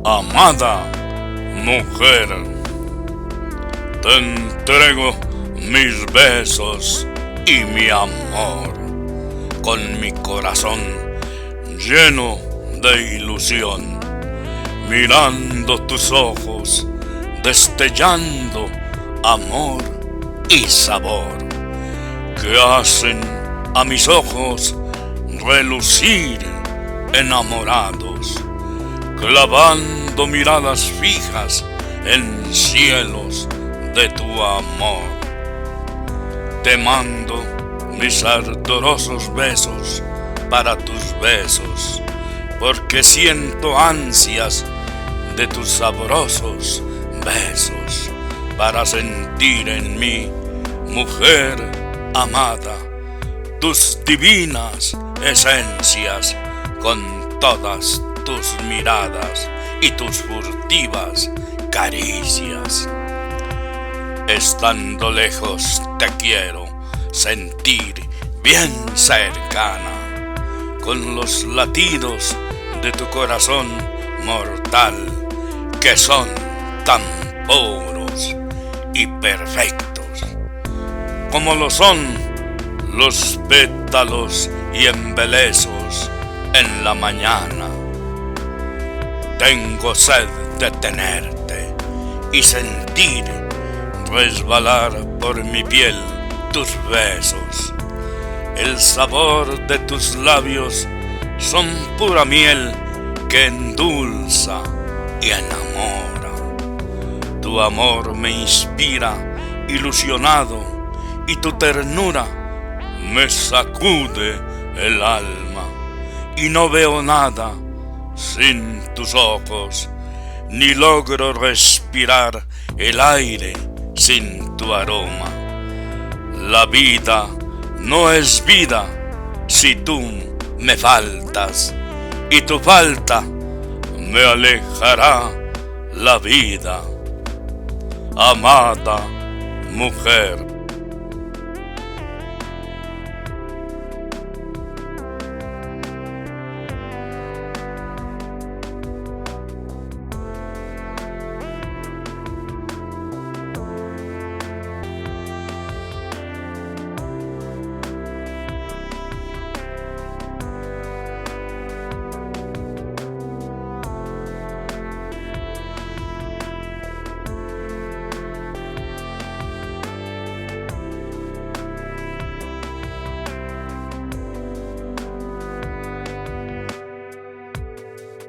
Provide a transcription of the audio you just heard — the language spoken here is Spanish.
Amada mujer, te entrego mis besos y mi amor, con mi corazón lleno de ilusión, mirando tus ojos, destellando amor y sabor, que hacen a mis ojos relucir enamorados, clavando miradas fijas en cielos de tu amor. Te mando mis ardorosos besos para tus besos, porque siento ansias de tus sabrosos besos, para sentir en mí, mujer amada, tus divinas esencias, con todas tus miradas y tus furtivas caricias. Estando lejos te quiero sentir bien cercana, con los latidos de tu corazón mortal, que son tan puros y perfectos, como lo son los pétalos y embelezos en la mañana. Tengo sed de tenerte y sentir resbalar por mi piel tus besos. El sabor de tus labios son pura miel que endulza y enamora. Tu amor me inspira ilusionado y tu ternura me sacude el alma, y no veo nada sin tus ojos, ni logro respirar el aire sin tu aroma. La vida no es vida si tú me faltas, y tu falta me alejará la vida. Amada mujer.